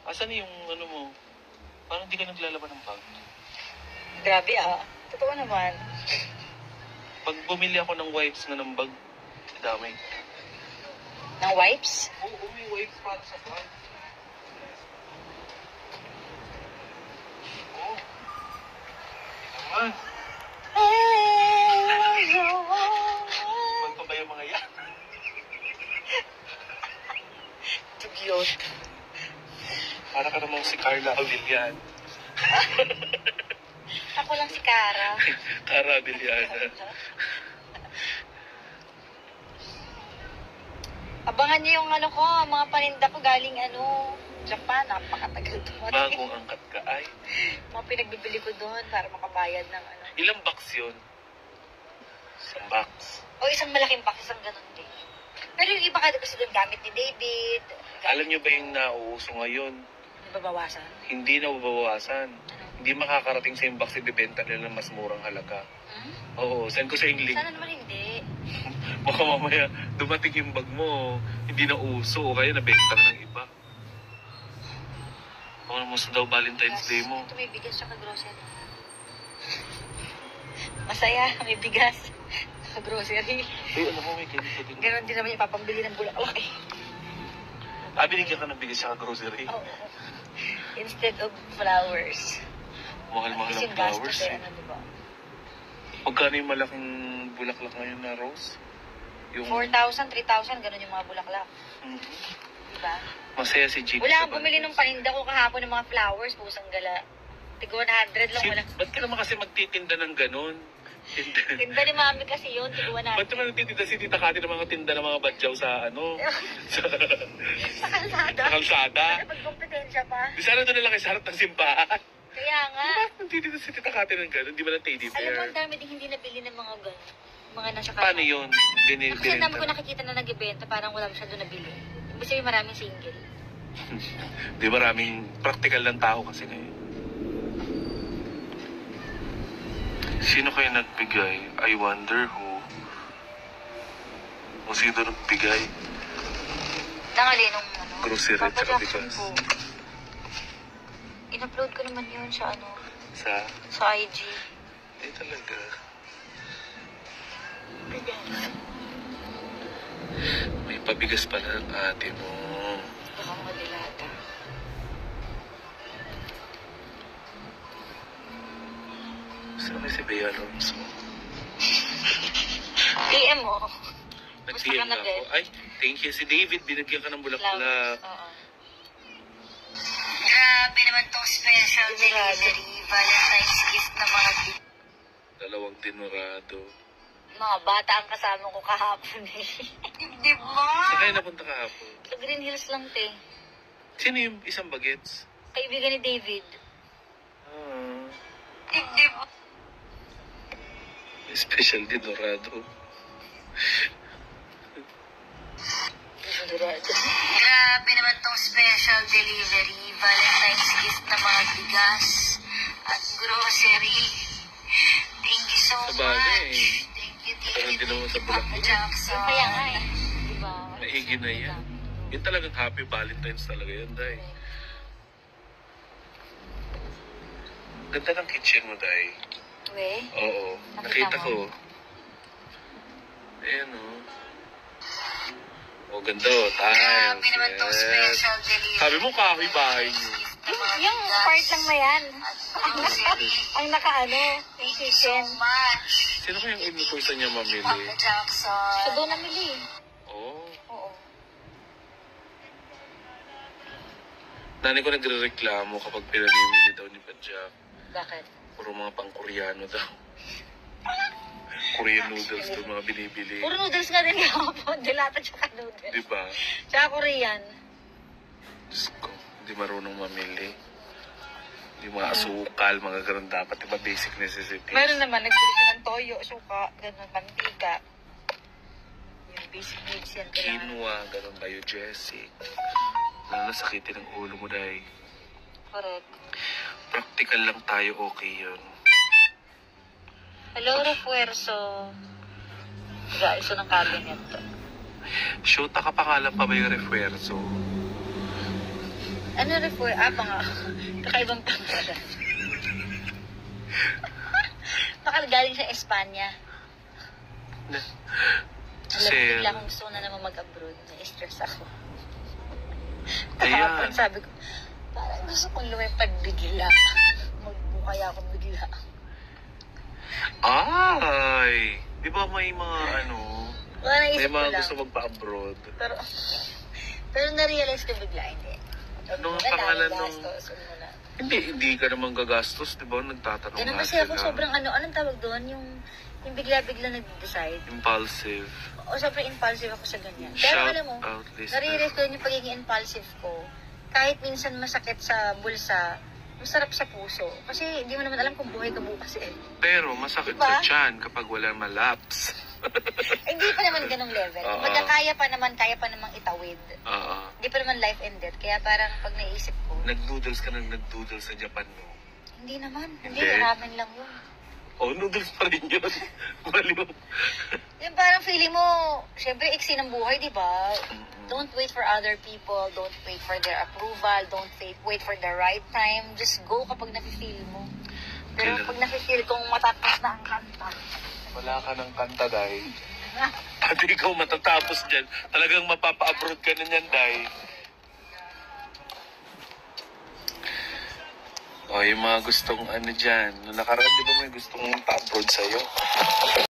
Asan yung ano mo? Parang hindi ka naglalaban ng bag. Grabe Totoo naman. Pag bumili ako ng wipes nga ng bag, damay. Ng wipes? Oo, may wipes para sa bag. Oo. Naman. Ba't pa ba yung mga yan? Dugyot. Para ka namang si Carla Avillana. Ako lang si Cara. Cara Avillana. Abangan niyo yung ano ko, mga paninda ko galing Japan. Napakatagal dumating. Bagong angkat ka ay. Mga pinagbibili ko doon para makabayad ng Ilang box yun? Isang box. O isang malaking box, isang ganun din. Pero yung iba kasi doon gamit ni David. Alam nyo ba yung nauuso ngayon? Nababawasan? Hindi na mabawasan. Ano? Hindi makakarating sa yung box, ibibenta nila ng mas murang halaga. Oo, send ko sa yung link. Sana naman hindi. Baka mamaya dumating yung bag mo, hindi na uso, o kaya nabenta na ng iba. Baka naman sa daw Valentine's Day mo. Ito may bigas tsaka grocery. Masaya, may bigas. Sa grocery. Ay, alam mo, may ganito din. Ganon din naman yung papambili ng bulaklak eh. Binigyan ka ng bigas sa grocery. Oo. Instead of flowers. Mahal-mahal Kasi ng yung gastos flowers eh, eh. diba? Magkano yung malaking bulaklak ngayon na rose? Yung 4,000, 3,000, ganon yung mga bulaklak. Mhm. Diba? Masaya si Jeep. Wala akong bumili ng paninda ko kahapon ng mga flowers, pusang gala. Tig 100 lang wala. Ba't ka naman kasi magtitinda ng ganon? Tinda ni mami kasi yun, tig 100. Ba't naman nagtitinda si Tita Kati ng mga tinda ng mga badyaw sa Sa kalsada. sa kalsada? Ano pagkompetensya pa? Di sana doon na lang kayo sa harap ng simbahan. Kaya nga. Bakit nagtitinda si Tita Kati ng ganon? Di ba ng teddy Alam mo, bear? ang dami din hindi nabili ng mga gano'n. Mga nasa kalsada. Paano yun? Kasi ang dami ko nakikita na nag-ibenta, parang wala masyado nabili. Ibig sabihin maraming single. Di maraming practical ng tao kasi ngayon. Sino kaya nagbigay? I wonder who. O sino nagbigay? Tangali nung Grocery at saka Jackson bigas. po. In-upload ko naman yun sa Sa IG. talaga. May pabigas pala ng ate mo. Baka mga dilata. Saan may si Bea Alonso? PM mo. Nag-PM Gusto ka na ako. din? Ay, thank you. Si David, binigyan ka ng bulaklak. Oo. Grabe naman tong special delivery. Valentine's gift na mga Dalawang dinurado. Mga bata ang kasama ko kahapon eh. Di ba? Saan kayo napunta kahapon? Sa Green Hills lang, te. Sino yung isang bagets? Kaibigan ni David. Ah, Di ba? special dinurado. Durado. Grabe naman tong special delivery. Valentine's gift na mga bigas at grocery. Thank you so Sa bagay, much. Thank you, Parang David. din naman sa bulaklak. Jackson. Yung kaya nga eh. Diba? Maigi na yan. Yun talagang happy Valentine's talaga yan, Day. Ganda ng kitchen mo, Day. We? Oo. Nakita Nakita ko. Ayan, oh. Oh, ganda, oh. Grabe Tiles. naman tong Yes. special delivery. Sabi mo, kahoy bahay niyo. Yung part lang na yan. Grocery. Ang nakaano, yung Thank you so kitchen. much. Sino kayang inutusan niya mamili? Papa Jackson. So doon namili. Oo. Oo. Nanay ko nagre-reklamo kapag pinamimili daw ni Padjak. Bakit? Puro mga pang-Koreano daw. Korean noodles daw mga binibili. Puro noodles nga din kahapon. Dilata tsaka noodles. Di ba? Tsaka Korean. Diyos ko, hindi marunong mamili. Hindi mga asukal, mga ganun dapat. Diba basic necessities? Meron naman, nagbili ko ng toyo, suka, ganun, mantika. Yung basic needs yan. kailangan. Quinoa, ganun tayo, Jessie. Lalo sakitin ang ulo mo, Day. Correct. Practical lang tayo, okay yun. Hello, refuerzo. Gaiso ng cabinet. Shoot, nakapangalan pa ba yung refuerzo? Ano refer? Mga kakaibang pangalan. Baka galing sa Espanya. Alam mo, Kasi, bigla akong gusto ko na naman mag-abroad. Na-stress ako. Ayan. Kahapon sabi ko, parang gusto kong lumipad bigla. Magbukay ako bigla. ay, di ba may mga Wala may naisip ko mga lang. gusto magpa-abroad. Pero na-realize ko bigla, hindi. Anong Wala, pangalan dami nung- gastos, wala na. Hindi ka naman gagastos, di ba? Nagtatanong Ganun nga kasi ako sila. sobrang anong tawag doon? Yung bigla-bigla nag-decide. Impulsive. O sobrang impulsive ako sa ganyan. Pero Shout alam mo, out, listener. nare-realize ko yun yung pagiging impulsive ko. Kahit minsan masakit sa bulsa, masarap sa puso. Kasi hindi mo naman alam kung buhay ka bukas eh. Pero masakit Diba? sa tiyan kapag wala malaps. Hindi pa naman ganong level. Oo. Kumbaga kaya pa naman itawid. Oo. Hindi pa naman life and death. Kaya parang pag naisip ko, Nag-noodles ka nag-noodles sa Japan, no? hindi naman. Hindi, Hindi. ramen lang yun. Oh, noodles pa rin yun. Baliw. Yung parang feeling mo, syempre iksi ng buhay, di ba? Don't wait for other people. Don't wait for their approval. Don't wait for the right time. Just go kapag nafe-feel mo. Pero Kailan? pag nafe-feel kong matapos na ang kanta, Wala ka ng kanta, Day. At ikaw matatapos dyan. Talagang mapapa-abroad ka na niyan, Day. O, yung mga gustong dyan. Nung nakaraan, di ba may gustong pa-abroad sa'yo?